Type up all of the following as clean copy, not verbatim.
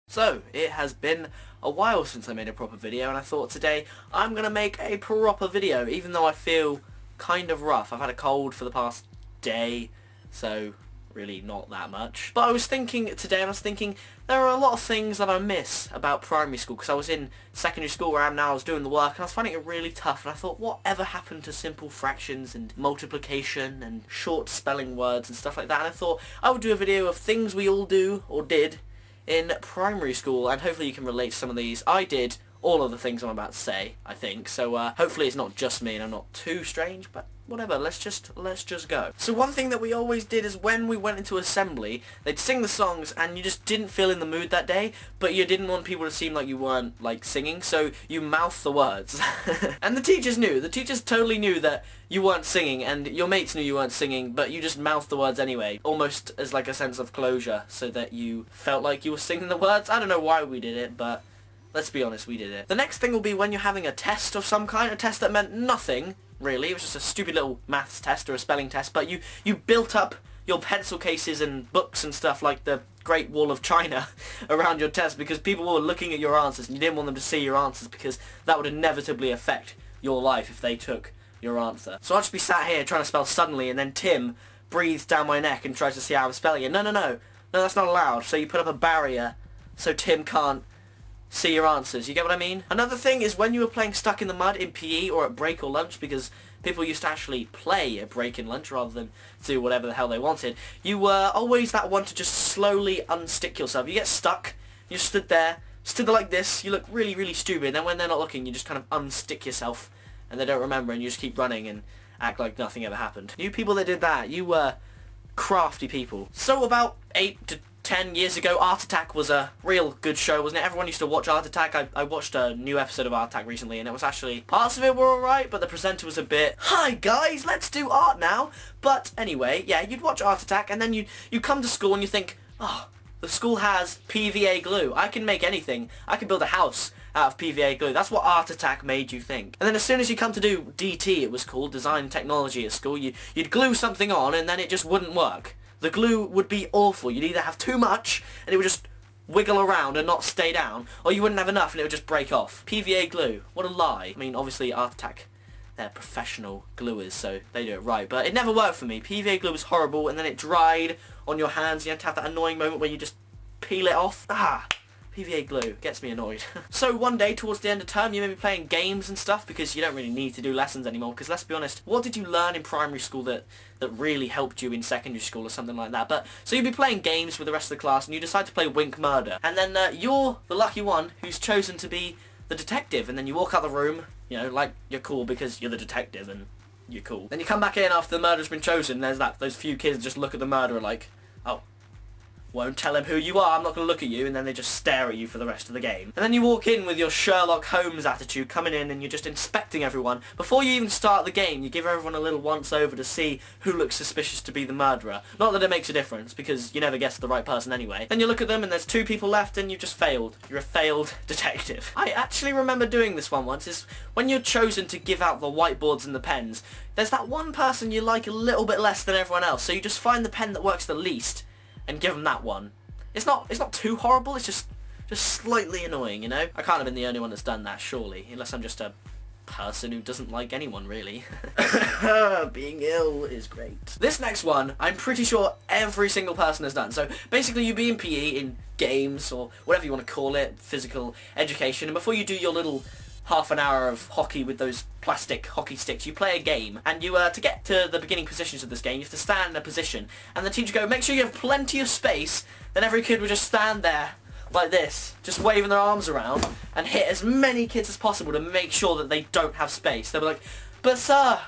So, it has been a while since I made a proper video, and I thought today I'm going to make a proper video, even though I feel kind of rough. I've had a cold for the past day, so really not that much. But I was thinking today, there are a lot of things that I miss about primary school, because I was in secondary school where I am now, I was doing the work, and I was finding it really tough, and I thought, whatever happened to simple fractions and multiplication and short spelling words and stuff like that, and I thought I would do a video of things we all do, or did, in primary school, and hopefully you can relate to some of these. I did all of the things I'm about to say, I think, so hopefully it's not just me and I'm not too strange, but whatever, let's just go. So one thing that we always did is when we went into assembly, they'd sing the songs and you just didn't feel in the mood that day, but you didn't want people to seem like you weren't, like, singing, so you mouthed the words. And the teachers knew. The teachers totally knew that you weren't singing, and your mates knew you weren't singing, but you just mouthed the words anyway, almost as like a sense of closure, so that you felt like you were singing the words. I don't know why we did it, but let's be honest, we did it. The next thing will be when you're having a test of some kind, a test that meant nothing, really. It was just a stupid little maths test or a spelling test, but you built up your pencil cases and books and stuff like the Great Wall of China around your test because people were looking at your answers and you didn't want them to see your answers because that would inevitably affect your life if they took your answer. So I'd just be sat here trying to spell suddenly, and then Tim breathes down my neck and tries to see how I'm spelling it. No, that's not allowed. So you put up a barrier so Tim can't see your answers. You get what I mean? Another thing is when you were playing Stuck in the Mud in PE or at break or lunch, because people used to actually play at break and lunch rather than do whatever the hell they wanted, you were always that one to just slowly unstick yourself. You get stuck, you stood there like this, you look really, really stupid, and then when they're not looking, you just kind of unstick yourself, and they don't remember, and you just keep running and act like nothing ever happened. You people that did that, you were crafty people. So about 8 to 10 years ago, Art Attack was a real good show, wasn't it? Everyone used to watch Art Attack. I watched a new episode of Art Attack recently, and it was actually, parts of it were alright, but the presenter was a bit, "Hi guys, let's do art now." But anyway, yeah, you'd watch Art Attack, and then you come to school and you think, oh, the school has PVA glue. I can make anything. I can build a house out of PVA glue. That's what Art Attack made you think. And then as soon as you come to do DT, it was called, Design Technology at school, you'd glue something on and then it just wouldn't work. The glue would be awful. You'd either have too much and it would just wiggle around and not stay down, or you wouldn't have enough and it would just break off. PVA glue. What a lie. I mean, obviously Art Attack, they're professional gluers, so they do it right. But it never worked for me. PVA glue was horrible, and then it dried on your hands. You had to have that annoying moment where you just peel it off. PVA glue gets me annoyed. So one day towards the end of term, you may be playing games and stuff because you don't really need to do lessons anymore, because let's be honest, what did you learn in primary school that really helped you in secondary school or something like that? But so you'd be playing games with the rest of the class and you decide to play Wink Murder, and then you're the lucky one who's chosen to be the detective, and then you walk out the room, you know, like you're cool because you're the detective and you're cool. Then you come back in after the murder's been chosen, there's those few kids just look at the murderer like, oh, won't tell him who you are, I'm not going to look at you, and then they just stare at you for the rest of the game. And then you walk in with your Sherlock Holmes attitude, coming in and you're just inspecting everyone. Before you even start the game, you give everyone a little once over to see who looks suspicious to be the murderer. Not that it makes a difference, because you never guess the right person anyway. Then you look at them and there's 2 people left and you've just failed. You're a failed detective. I actually remember doing this one once, is when you're chosen to give out the whiteboards and the pens, there's that one person you like a little bit less than everyone else, so you just find the pen that works the least and give them that one. It's not too horrible, it's just slightly annoying, you know? I can't have been the only one that's done that, surely, unless I'm just a person who doesn't like anyone, really. Being ill is great. This next one, I'm pretty sure every single person has done. So basically you be in PE, in games, or whatever you want to call it, physical education, and before you do your little half an hour of hockey with those plastic hockey sticks, you play a game, and you to get to the beginning positions of this game, you have to stand in a position, and the teacher go, make sure you have plenty of space. Then every kid would just stand there like this, just waving their arms around, and hit as many kids as possible to make sure that they don't have space. They'll be like, but sir,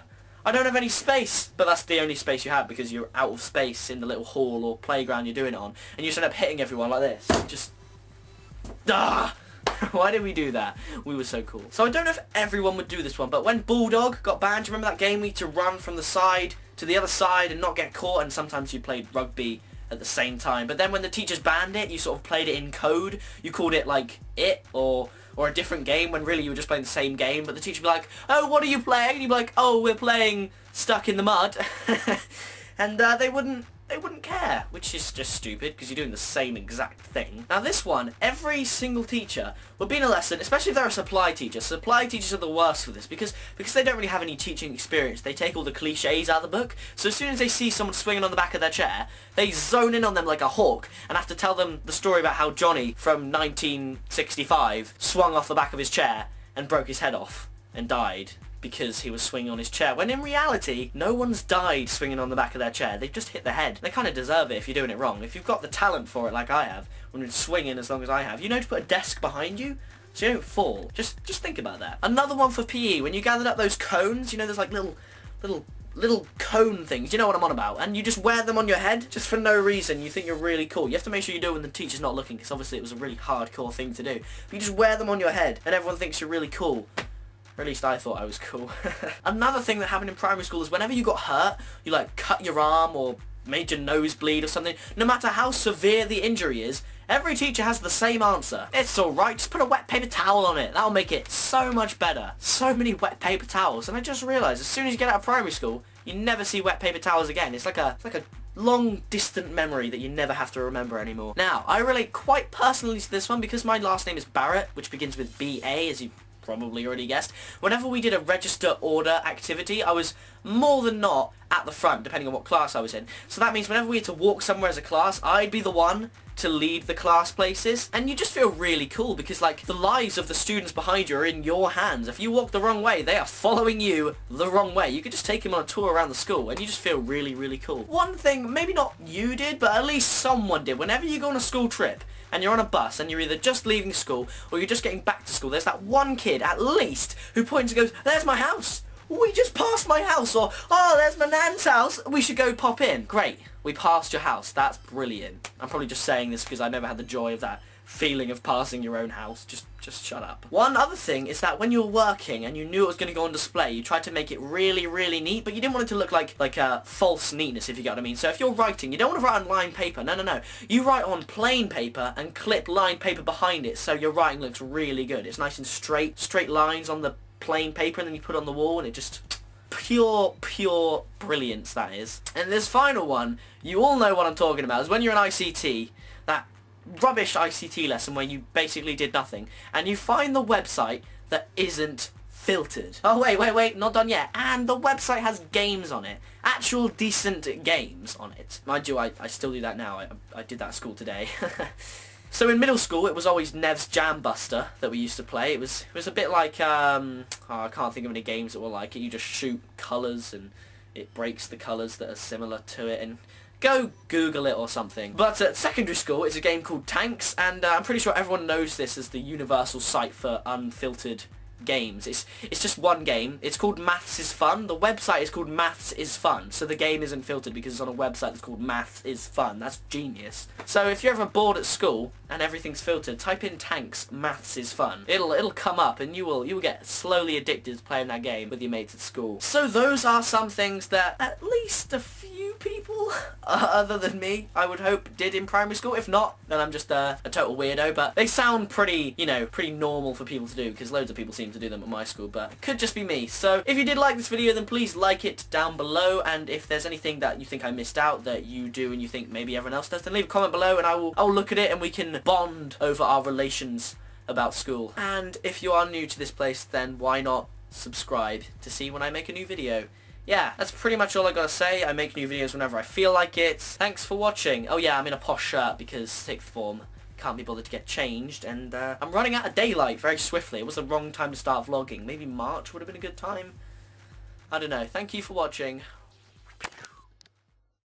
I don't have any space. But that's the only space you have because you're out of space in the little hall or playground you're doing it on, and you just end up hitting everyone like this. Just, why did we do that? We were so cool. So I don't know if everyone would do this one, but when Bulldog got banned, do you remember that game we had to run from the side to the other side and not get caught, and sometimes you played rugby at the same time. But then when the teachers banned it, you sort of played it in code. You called it like it or a different game when really you were just playing the same game. But the teacher would be like, oh, what are you playing? And you'd be like, oh, we're playing Stuck in the Mud. And they wouldn't they wouldn't care, which is just stupid because you're doing the same exact thing. Now this one, every single teacher would be in a lesson, especially if they're a supply teacher. Supply teachers are the worst for this because they don't really have any teaching experience. They take all the cliches out of the book. So as soon as they see someone swinging on the back of their chair, they zone in on them like a hawk and have to tell them the story about how Johnny from 1965 swung off the back of his chair and broke his head off and died because he was swinging on his chair, when in reality no one's died swinging on the back of their chair. They've just hit the head. They kind of deserve it if you're doing it wrong. If you've got the talent for it like I have, when you're swinging as long as I have, you know to put a desk behind you so you don't fall. Just think about that. Another one for PE, when you gathered up those cones, you know, there's like little cone things, you know what I'm on about, and you just wear them on your head just for no reason. You think you're really cool. You have to make sure you do it when the teacher's not looking, because obviously it was a really hardcore thing to do. But you just wear them on your head and everyone thinks you're really cool. Or at least I thought I was cool. Another thing that happened in primary school is whenever you got hurt, you like cut your arm or made your nose bleed or something, no matter how severe the injury is, every teacher has the same answer. It's alright, just put a wet paper towel on it. That'll make it so much better. So many wet paper towels. And I just realised, as soon as you get out of primary school, you never see wet paper towels again. It's like a long distant memory that you never have to remember anymore. Now, I relate quite personally to this one because my last name is Barrett, which begins with B-A, as you probably already guessed. Whenever we did a register order activity, I was more than not at the front, depending on what class I was in. So that means whenever we had to walk somewhere as a class, I'd be the one to lead the class places. And you just feel really cool because, like, the lives of the students behind you are in your hands. If you walk the wrong way, they are following you the wrong way. You could just take them on a tour around the school and you just feel really, really cool. One thing, maybe not you did, but at least someone did. Whenever you go on a school trip and you're on a bus and you're either just leaving school or you're just getting back to school, there's that one kid, at least, who points and goes, "There's my house. We just passed my house," or, "Oh, there's my nan's house. We should go pop in." Great. We passed your house. That's brilliant. I'm probably just saying this because I never had the joy of that feeling of passing your own house. Just shut up. One other thing is that when you were working and you knew it was going to go on display, you tried to make it really, really neat, but you didn't want it to look like false neatness, if you get what I mean. So if you're writing, you don't want to write on lined paper. No. You write on plain paper and clip lined paper behind it so your writing looks really good. It's nice and straight lines on the plain paper, and then you put it on the wall and it just... Pure brilliance, that is. And this final one, you all know what I'm talking about, is when you're in ICT, that rubbish ICT lesson where you basically did nothing, and you find the website that isn't filtered. Oh, wait, not done yet. And the website has games on it. Actual decent games on it. Mind you, I still do that now. I did that at school today. So in middle school, it was always Nev's Jam Buster that we used to play. It was a bit like, I can't think of any games that were like it. You just shoot colours and it breaks the colours that are similar to it. And go Google it or something. But at secondary school, it's a game called Tanks, and I'm pretty sure everyone knows this as the universal site for unfiltered games. It's just one game. It's called Maths is Fun. The website is called Maths is Fun, so the game isn't filtered because it's on a website that's called Maths is Fun. That's genius. So if you're ever bored at school and everything's filtered, type in Tanks Maths is Fun. It'll come up and you will get slowly addicted to playing that game with your mates at school. So those are some things that at least a few people other than me, I would hope, did in primary school. If not, then I'm just a total weirdo, but they sound pretty, you know, pretty normal for people to do because loads of people seem to do them at my school, but it could just be me. So if you did like this video, then please like it down below, and if there's anything that you think I missed out that you do and you think maybe everyone else does, then leave a comment below and I'll look at it and we can bond over our relations about school. And if you are new to this place, then why not subscribe to see when I make a new video. Yeah, that's pretty much all I gotta say. I make new videos whenever I feel like it. Thanks for watching. Oh yeah, I'm in a posh shirt because sixth form. Can't be bothered to get changed, and I'm running out of daylight very swiftly. It was the wrong time to start vlogging. Maybe March would have been a good time. I don't know. Thank you for watching.